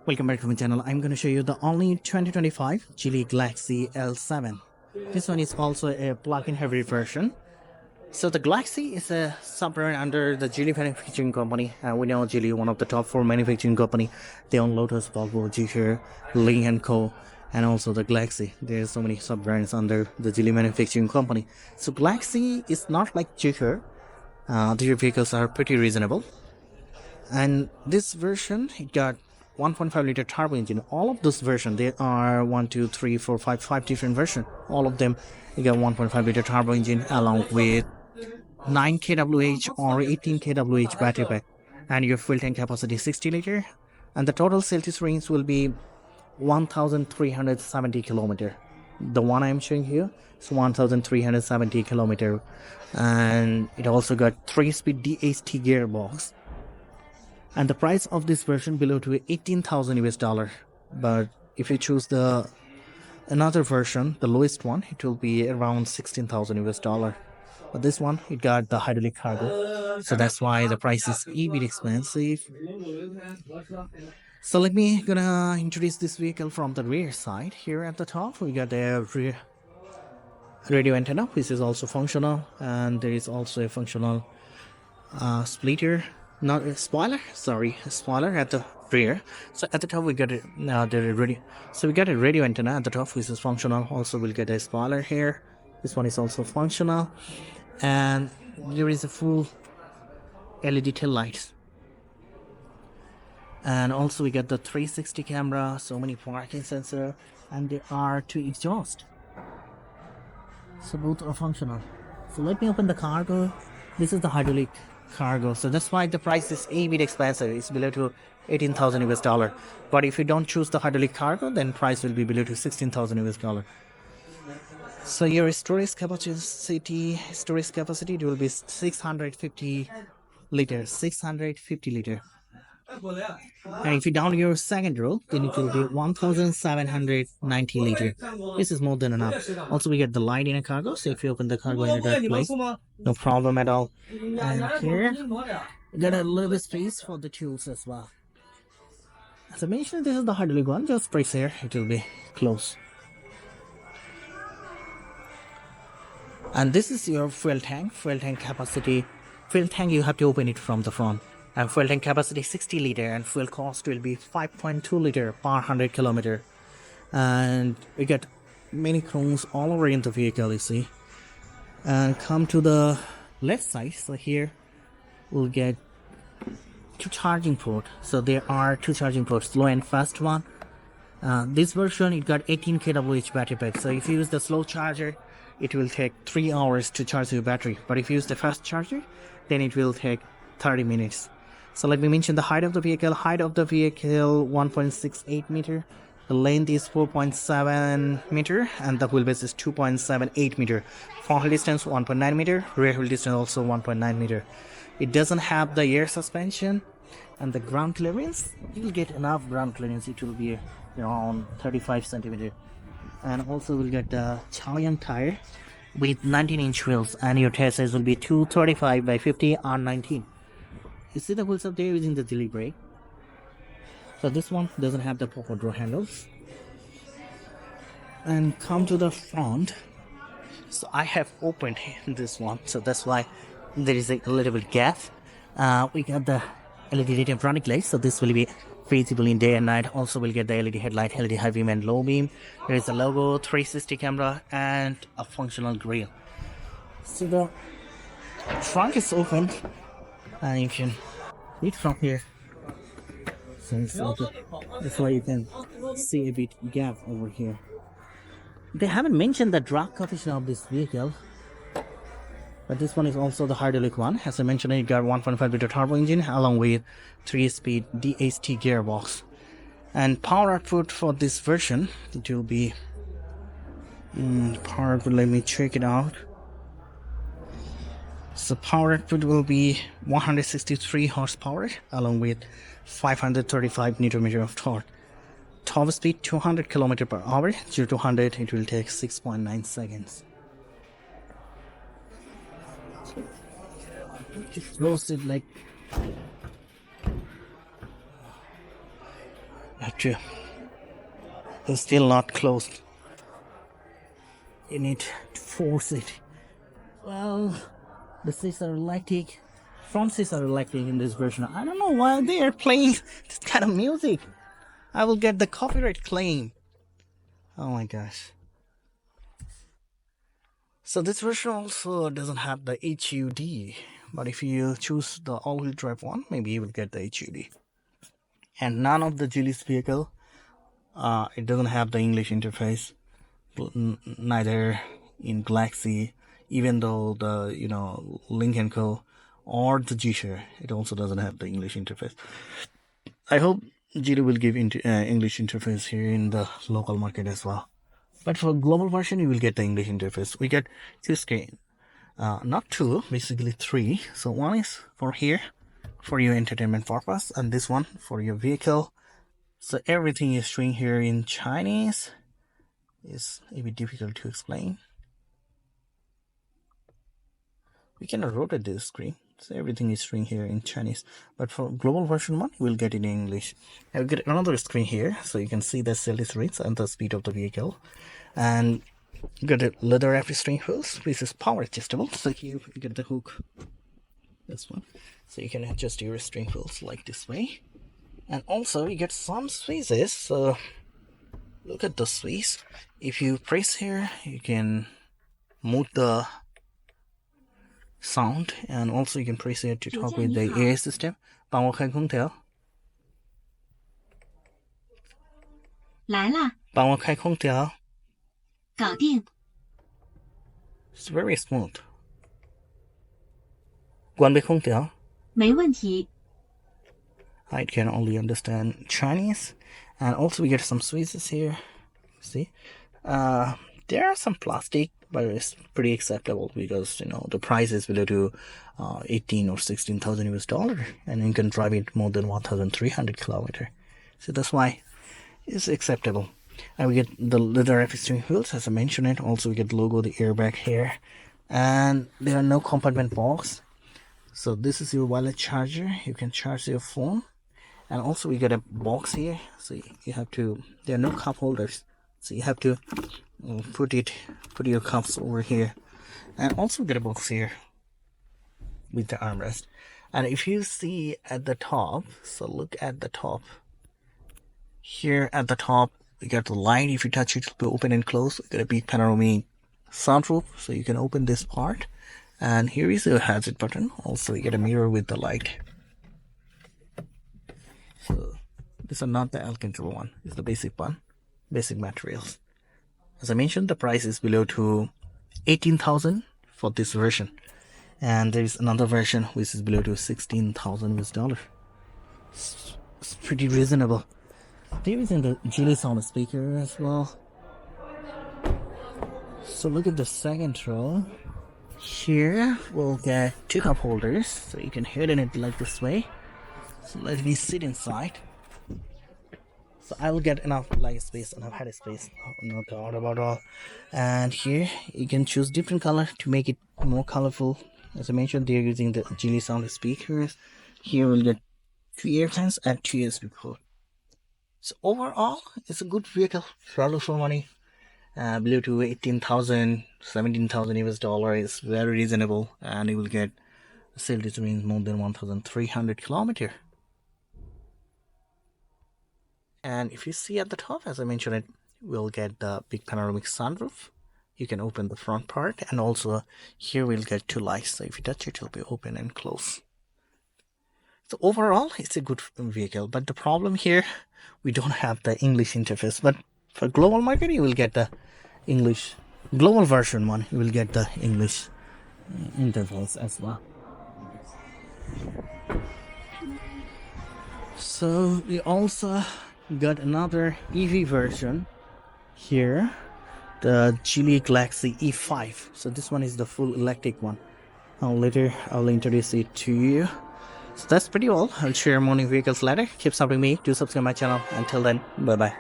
Welcome back to my channel. I'm going to show you the only 2025 GEELY Galaxy L7. This one is also a plug-in hybrid version. So the Galaxy is a sub-brand under the GEELY manufacturing company. We know GEELY, one of the top 4 manufacturing company. They own Lotus, Volvo, Zeekr, Lee & Co. and also the Galaxy. There's so many sub-brands under the GEELY manufacturing company. So Galaxy is not like Zeekr. Their vehicles are pretty reasonable. And this version, it got 1.5 liter turbo engine. All of those versions, there are 1 2 3 4 5 different versions. All of them, you got 1.5 liter turbo engine along with 9 kWh or 18 kWh battery pack, and your fuel tank capacity 60 liter, and the total CLTC range will be 1,370 kilometer. The one I'm showing here is 1,370 kilometer, and it also got 3-speed DHT gearbox. And the price of this version below to 18,000 US dollar. But if you choose the another version, the lowest one, it will be around 16,000 US dollar. But this one, it got the hydraulic cargo, so that's why the price is a bit expensive. So let me gonna introduce this vehicle from the rear side. Here at the top, we got a rear radio antenna, which is also functional, and there is also a functional splitter. Not a spoiler, sorry, a spoiler at the rear. So at the top we got the radio. So we got a radio antenna at the top, which is functional. Also we'll get a spoiler here. This one is also functional, and there is a full LED tail lights. And also we got the 360 camera, so many parking sensor, and there are 2 exhaust. So both are functional. So let me open the cargo. This is the hydraulic cargo, so that's why the price is a bit expensive. It's below to 18,000 US dollar. But if you don't choose the hydraulic cargo, then price will be below to 16,000 US dollar. So your storage capacity it will be 650 liters. 650 liter. And if you down your second row, then it will be 1,790 liter. This is more than enough. Also, we get the light in a cargo, so if you open the cargo in a dark place, no problem at all. And here, we got a little bit space for the tools as well. As I mentioned, this is the hydraulic one. Just press here, it will be closed. And this is your fuel tank. Fuel tank capacity. Fuel tank, you have to open it from the front. And fuel tank capacity 60 liter, and fuel cost will be 5.2 liter per 100 kilometer. And we get many chromes all over in the vehicle, you see. And come to the left side, so here we'll get 2 charging ports. So there are 2 charging ports, slow and fast one. This version, it got 18 kWh battery pack. So if you use the slow charger, it will take 3 hours to charge your battery. But if you use the fast charger, then it will take 30 minutes. So let me mention the height of the vehicle. Height of the vehicle 1.68 meter. The length is 4.7 meter, and the wheelbase is 2.78 meter. Front wheel distance 1.9 meter. Rear wheel distance also 1.9 meter. It doesn't have the air suspension, and the ground clearance, you will get enough ground clearance. It will be around 35 centimeter. And also we'll get the Chaoyang tire with 19-inch wheels, and your tire size will be 235 by 50 R19. You see the wheels up there using the GEELY brake. So this one doesn't have the proper door handles. And come to the front. So I have opened this one, so that's why there is a little bit gap. We got the LED running lights, so this will be visible in day and night. Also we'll get the LED headlight, LED high beam and low beam. There is a logo, 360 camera, and a functional grille. So the trunk is open, and you can read from here. So it's okay. That's why you can see a bit gap over here. They haven't mentioned the drag coefficient of this vehicle, but this one is also the hydraulic one. As I mentioned, it got 1.5 liter turbo engine along with 3-speed DHT gearbox. And power output for this version, it will be power output, let me check it out. So power output will be 163 horsepower along with 535 Newton meter of torque. Top speed 200 km per hour. 0 to 100 it will take 6.9 seconds. Just close it like Actually, it's still not closed. You need to force it. Well, the seats are electric. Front seats are electric in this version. I don't know why they are playing this kind of music. I will get the copyright claim. Oh my gosh. So this version also doesn't have the HUD, but if you choose the all-wheel drive one, maybe you will get the HUD. And none of the Geely's vehicle, it doesn't have the English interface, neither in Galaxy, even though the Link & Co or the G-Share, it also doesn't have the English interface. I hope Geely will give English interface here in the local market as well. But for global version, you will get the English interface. We get two screens, not two, basically three. So one is for here, for your entertainment purpose, and this one for your vehicle. So everything is showing here in Chinese. It's a bit difficult to explain. We can rotate this screen. So everything is showing here in Chinese. But for global version one, we'll get it in English. I'll get another screen here, so you can see the CLTC rates and the speed of the vehicle. And you get a leather wrapped steering wheels, which is power adjustable. So here you get the hook, this one. So you can adjust your steering wheels like this way. And also you get some switches. So look at the switch. If you press here, you can mute the sound, and also you can press here to talk with the AI system. 帮我开空调。来了。帮我开空调。搞定。It's very smooth. 关闭空调。没问题。I can only understand Chinese, and also we get some switches here. See, there are some plastic, but it's pretty acceptable because the price is below to 18 or 16,000 US dollar, and you can drive it more than 1,300 kilometer. So that's why it's acceptable. And we get the leather steering wheels, as I mentioned it. Also we get the logo, the airbag here, and there are no compartment box. So this is your wireless charger. You can charge your phone. And also we get a box here, so you have to, there are no cup holders, so you have to put your cups over here. And also get a box here with the armrest. And if you see at the top, so look at the top here, at the top you get the light. If you touch it, it'll be open and close. You get a big panoramic sunroof, so you can open this part. And here is the hazard button. Also you get a mirror with the light. So these are not the Alcantara one, it's the basic one, basic materials. As I mentioned, the price is below to 18,000 for this version, and there is another version which is below to 16,000 US dollar. It's pretty reasonable. There is in the Geely sound speaker as well. So look at the second row. Here we'll get two cup holders, so you can hold it like this way. So let me sit inside. So I will get enough leg space, enough head space, no doubt about all. And here you can choose different color to make it more colorful. As I mentioned, they're using the Geely sound speakers. Here we'll get 2 airtime and 2 USB port. So overall, it's a good vehicle, value for money. Below to 18,000, 17,000 US dollar is very reasonable, and you will get sale distance more than 1,300 kilometer. And if you see at the top, as I mentioned it, we'll get the big panoramic sunroof. You can open the front part, and also here we'll get 2 lights. So if you touch it, it'll be open and close. So overall, it's a good vehicle, but the problem here, we don't have the English interface. But for global market, you will get the English global version one. You will get the English interface as well. So we also got another EV version here, the Geely Galaxy E5. So this one is the full electric one. Later I'll introduce it to you. So that's pretty all. I'll share more new vehicles later. Keep supporting me. Do subscribe my channel. Until then, bye bye.